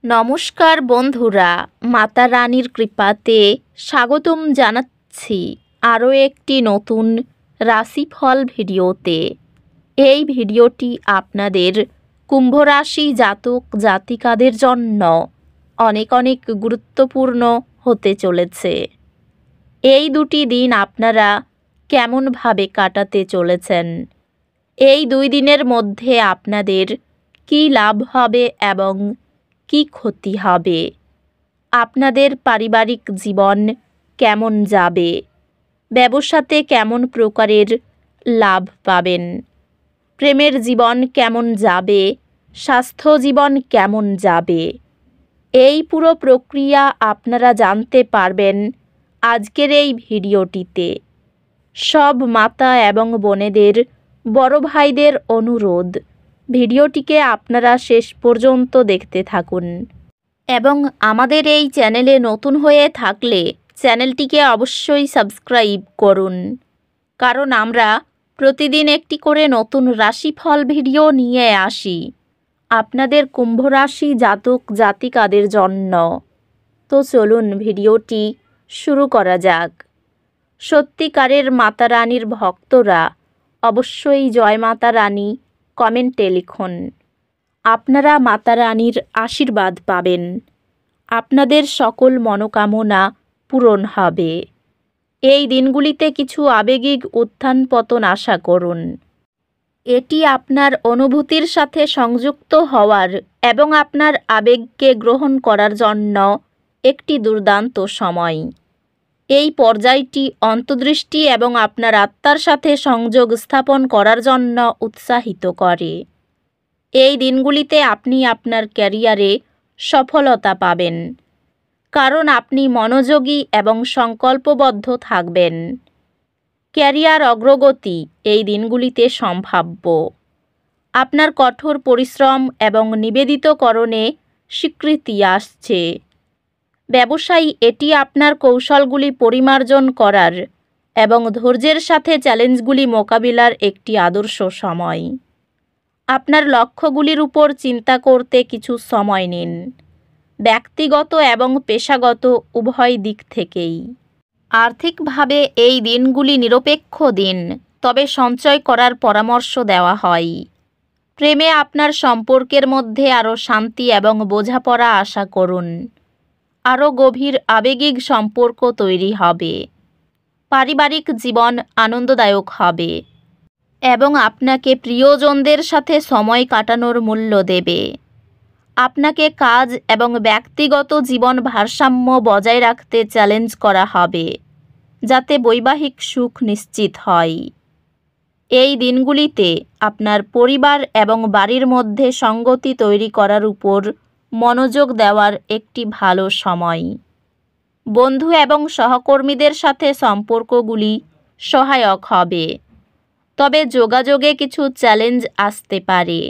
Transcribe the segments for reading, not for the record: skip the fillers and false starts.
নমস্কার বন্ধুরা, মাতা রানীর কৃপাতে স্বাগতম জানাচ্ছি আরও একটি নতুন রাশিফল ভিডিওতে। এই ভিডিওটি আপনাদের কুম্ভ রাশি জাতক জাতিকাদের জন্য অনেক অনেক গুরুত্বপূর্ণ হতে চলেছে। এই দুটি দিন আপনারা কেমনভাবে কাটাতে চলেছেন, এই 2 দিনের মধ্যে আপনাদের কী লাভ হবে এবং কি ক্ষতি হবে, আপনাদের পারিবারিক জীবন কেমন যাবে, ব্যবসাতে কেমন প্রকারের লাভ পাবেন, প্রেমের জীবন কেমন যাবে, স্বাস্থ্য জীবন কেমন যাবে, এই পুরো প্রক্রিয়া আপনারা জানতে পারবেন আজকের এই ভিডিওটিতে। সব মাতা এবং বোনেদের, বড় ভাইদের অনুরোধ, ভিডিওটিকে আপনারা শেষ পর্যন্ত দেখতে থাকুন এবং আমাদের এই চ্যানেলে নতুন হয়ে থাকলে চ্যানেলটিকে অবশ্যই সাবস্ক্রাইব করুন, কারণ আমরা প্রতিদিন একটি করে নতুন রাশিফল ভিডিও নিয়ে আসি আপনাদের কুম্ভ রাশি জাতক জাতিকাদের জন্য। তো চলুন ভিডিওটি শুরু করা যাক। সত্যিকারের মাতা রানীর ভক্তরা অবশ্যই জয় মাতা রানী কমেন্টে লিখুন। আপনারা মাতা রানীর আশীর্বাদ পাবেন, আপনাদের সকল মনোকামনা পূরণ হবে। এই দিনগুলিতে কিছু আবেগিক উত্থান পতন আশা করুন। এটি আপনার অনুভূতির সাথে সংযুক্ত হওয়ার এবং আপনার আবেগকে গ্রহণ করার জন্য একটি দুর্দান্ত সময়। এই পর্যায়টি অন্তর্দৃষ্টি এবং আপনার আত্মার সাথে সংযোগ স্থাপন করার জন্য উৎসাহিত করে। এই দিনগুলিতে আপনি আপনার ক্যারিয়ারে সফলতা পাবেন, কারণ আপনি মনোযোগী এবং সংকল্পবদ্ধ থাকবেন। ক্যারিয়ার অগ্রগতি এই দিনগুলিতে সম্ভাব্য। আপনার কঠোর পরিশ্রম এবং নিবেদিতকরণে স্বীকৃতি আসছে। ব্যবসায়ী, এটি আপনার কৌশলগুলি পরিমার্জন করার এবং ধৈর্যের সাথে চ্যালেঞ্জগুলি মোকাবিলার একটি আদর্শ সময়। আপনার লক্ষ্যগুলির উপর চিন্তা করতে কিছু সময় নিন, ব্যক্তিগত এবং পেশাগত উভয় দিক থেকেই। আর্থিকভাবে এই দিনগুলি নিরপেক্ষ দিন, তবে সঞ্চয় করার পরামর্শ দেওয়া হয়। প্রেমে আপনার সম্পর্কের মধ্যে আরও শান্তি এবং বোঝাপড়া আশা করুন। আরও গভীর আবেগিক সম্পর্ক তৈরি হবে। পারিবারিক জীবন আনন্দদায়ক হবে এবং আপনাকে প্রিয়জনদের সাথে সময় কাটানোর মূল্য দেবে। আপনাকে কাজ এবং ব্যক্তিগত জীবন ভারসাম্য বজায় রাখতে চ্যালেঞ্জ করা হবে, যাতে বৈবাহিক সুখ নিশ্চিত হয়। এই দিনগুলিতে আপনার পরিবার এবং বাড়ির মধ্যে সঙ্গতি তৈরি করার উপর মনোযোগ দেওয়ার একটি ভালো সময়। বন্ধু এবং সহকর্মীদের সাথে সম্পর্কগুলি সহায়ক হবে, তবে যোগাযোগে কিছু চ্যালেঞ্জ আসতে পারে।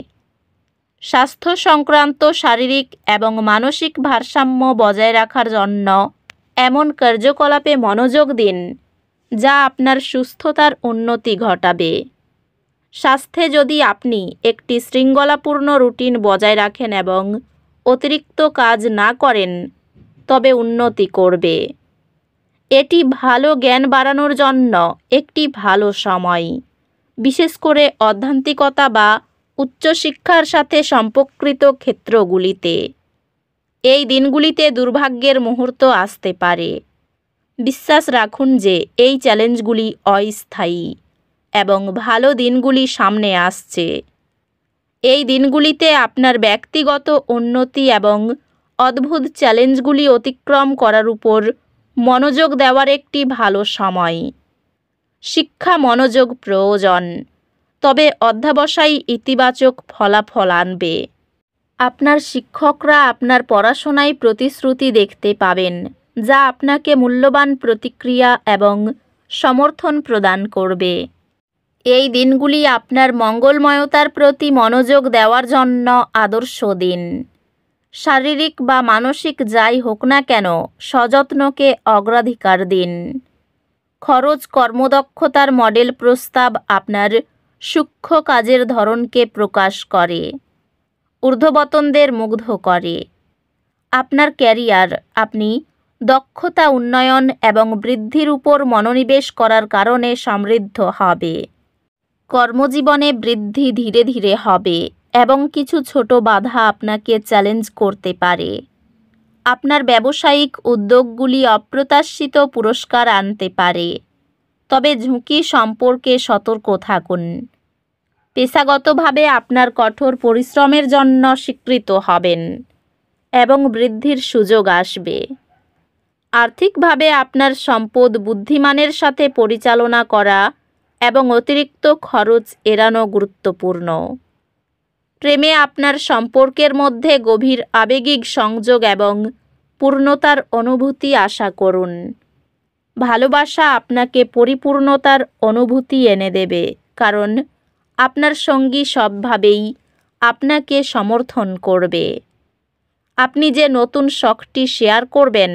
স্বাস্থ্য সংক্রান্ত শারীরিক এবং মানসিক ভারসাম্য বজায় রাখার জন্য এমন কার্যকলাপে মনোযোগ দিন যা আপনার সুস্থতার উন্নতি ঘটাবে। স্বাস্থ্যে যদি আপনি একটি শৃঙ্খলাপূর্ণ রুটিন বজায় রাখেন এবং অতিরিক্ত কাজ না করেন, তবে উন্নতি করবে। এটি ভালো জ্ঞান বাড়ানোর জন্য একটি ভালো সময়, বিশেষ করে অধ্যাত্মিকতা বা উচ্চশিক্ষার সাথে সম্পর্কিত ক্ষেত্রগুলিতে। এই দিনগুলিতে দুর্ভাগ্যের মুহূর্ত আসতে পারে। বিশ্বাস রাখুন যে এই চ্যালেঞ্জগুলি অস্থায়ী এবং ভালো দিনগুলি সামনে আসছে। এই দিনগুলিতে আপনার ব্যক্তিগত উন্নতি এবং অদ্ভুত চ্যালেঞ্জগুলি অতিক্রম করার উপর মনোযোগ দেওয়ার একটি ভালো সময়। শিক্ষা মনোযোগ প্রয়োজন, তবে অধ্যবসায় ইতিবাচক ফলাফল আনবে। আপনার শিক্ষকরা আপনার পড়াশোনায় প্রতিশ্রুতি দেখতে পাবেন, যা আপনাকে মূল্যবান প্রতিক্রিয়া এবং সমর্থন প্রদান করবে। এই দিনগুলি আপনার মঙ্গলময়তার প্রতি মনোযোগ দেওয়ার জন্য আদর্শ দিন। শারীরিক বা মানসিক যাই হোক না কেন, সযত্নকে অগ্রাধিকার দিন। খরচ কর্মদক্ষতার মডেল প্রস্তাব আপনার সূক্ষ্ম কাজের ধরনকে প্রকাশ করে, ঊর্ধ্বতনদের মুগ্ধ করে। আপনার ক্যারিয়ার, আপনি দক্ষতা উন্নয়ন এবং বৃদ্ধির উপর মনোনিবেশ করার কারণে সমৃদ্ধ হবে। কর্মজীবনে বৃদ্ধি ধীরে ধীরে হবে এবং কিছু ছোট বাধা আপনাকে চ্যালেঞ্জ করতে পারে। আপনার ব্যবসায়িক উদ্যোগগুলি অপ্রত্যাশিত পুরস্কার আনতে পারে, তবে ঝুঁকি সম্পর্কে সতর্ক থাকুন। পেশাগতভাবে আপনার কঠোর পরিশ্রমের জন্য স্বীকৃত হবেন এবং বৃদ্ধির সুযোগ আসবে। আর্থিকভাবে আপনার সম্পদ বুদ্ধিমানের সাথে পরিচালনা করা এবং অতিরিক্ত খরচ এড়ানো গুরুত্বপূর্ণ। প্রেমে আপনার সম্পর্কের মধ্যে গভীর আবেগিক সংযোগ এবং পূর্ণতার অনুভূতি আশা করুন। ভালোবাসা আপনাকে পরিপূর্ণতার অনুভূতি এনে দেবে, কারণ আপনার সঙ্গী সবভাবেই আপনাকে সমর্থন করবে। আপনি যে নতুন শখটি শেয়ার করবেন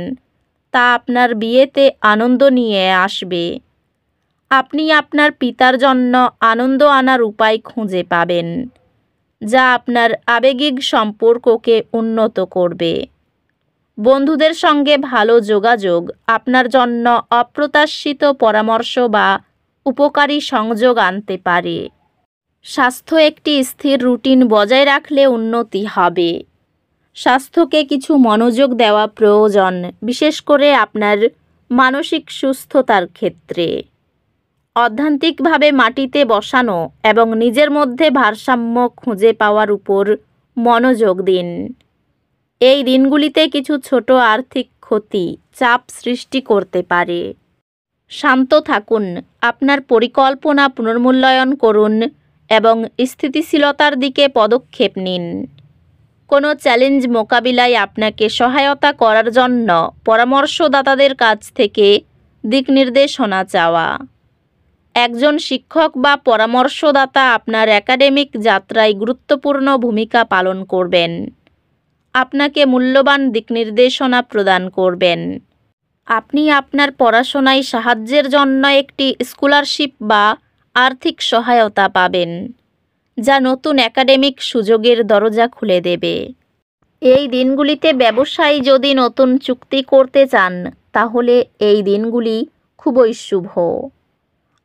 তা আপনার বিয়েতে আনন্দ নিয়ে আসবে। আপনি আপনার পিতার জন্য আনন্দ আনার উপায় খুঁজে পাবেন, যা আপনার আবেগিক সম্পর্ককে উন্নত করবে। বন্ধুদের সঙ্গে ভালো যোগাযোগ আপনার জন্য অপ্রত্যাশিত পরামর্শ বা উপকারী সংযোগ আনতে পারে। স্বাস্থ্য, একটি স্থির রুটিন বজায় রাখলে উন্নতি হবে। স্বাস্থ্যকে কিছু মনোযোগ দেওয়া প্রয়োজন, বিশেষ করে আপনার মানসিক সুস্থতার ক্ষেত্রে। অধ্যাত্মিকভাবে মাটিতে বসানো এবং নিজের মধ্যে ভারসাম্য খুঁজে পাওয়ার উপর মনোযোগ দিন। এই দিনগুলিতে কিছু ছোট আর্থিক ক্ষতি চাপ সৃষ্টি করতে পারে। শান্ত থাকুন, আপনার পরিকল্পনা পুনর্মূল্যায়ন করুন এবং স্থিতিশীলতার দিকে পদক্ষেপ নিন। কোনো চ্যালেঞ্জ মোকাবিলায় আপনাকে সহায়তা করার জন্য পরামর্শদাতাদের কাছ থেকে দিক নির্দেশনা চাওয়া। একজন শিক্ষক বা পরামর্শদাতা আপনার একাডেমিক যাত্রায় গুরুত্বপূর্ণ ভূমিকা পালন করবেন, আপনাকে মূল্যবান দিকনির্দেশনা প্রদান করবেন। আপনি আপনার পড়াশোনায় সাহায্যের জন্য একটি স্কলারশিপ বা আর্থিক সহায়তা পাবেন, যা নতুন একাডেমিক সুযোগের দরজা খুলে দেবে। এই দিনগুলিতে ব্যবসায়ী যদি নতুন চুক্তি করতে চান, তাহলে এই দিনগুলি খুবই শুভ।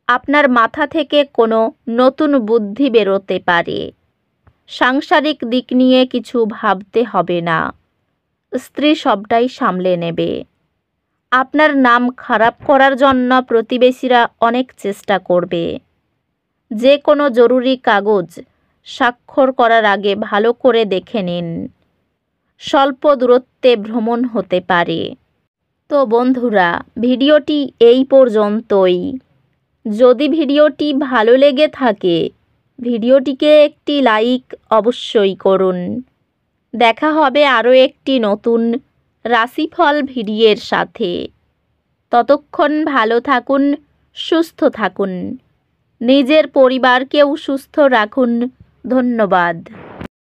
আপনার মাথা থেকে কোনো নতুন বুদ্ধি বেরোতে পারে। সাংসারিক দিক নিয়ে কিছু ভাবতে হবে না, স্ত্রী সবটাই সামলে নেবে। আপনার নাম খারাপ করার জন্য প্রতিবেশীরা অনেক চেষ্টা করবে। যে কোনো জরুরি কাগজ স্বাক্ষর করার আগে ভালো করে দেখে নিন। স্বল্প দূরত্বে ভ্রমণ হতে পারে। তো বন্ধুরা, ভিডিওটি এই পর্যন্তই। যদি ভিডিওটি ভালো লেগে থাকে, ভিডিওটিকে একটি লাইক অবশ্যই করুন। দেখা হবে আরও একটি নতুন রাশিফল ভিডিওর সাথে। ততক্ষণ ভালো থাকুন, সুস্থ থাকুন, নিজের পরিবারকেও সুস্থ রাখুন। ধন্যবাদ।